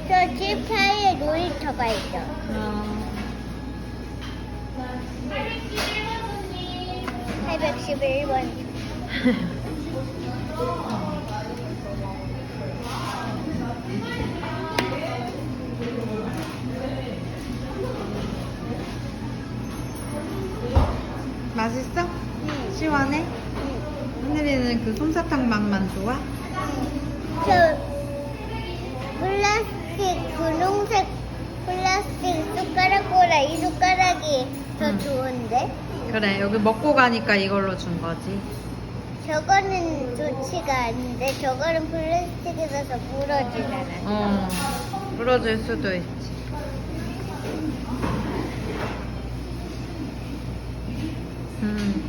저 집 사이에 놀이터가 있어. 어. 811번. 맛있어? 응. 시원해? 응. 하늘이는 그 솜사탕 맛만 좋아? 저 플라스틱 분홍색 플라스틱 숟가락보다 이 숟가락이 더 응. 좋은데? 그래, 여기 먹고 가니까 이걸로 준 거지. 저거는 좋지가 않은데 저거는 플라스틱이라서 부러지잖아. 어, 부러질 수도 있지. 음.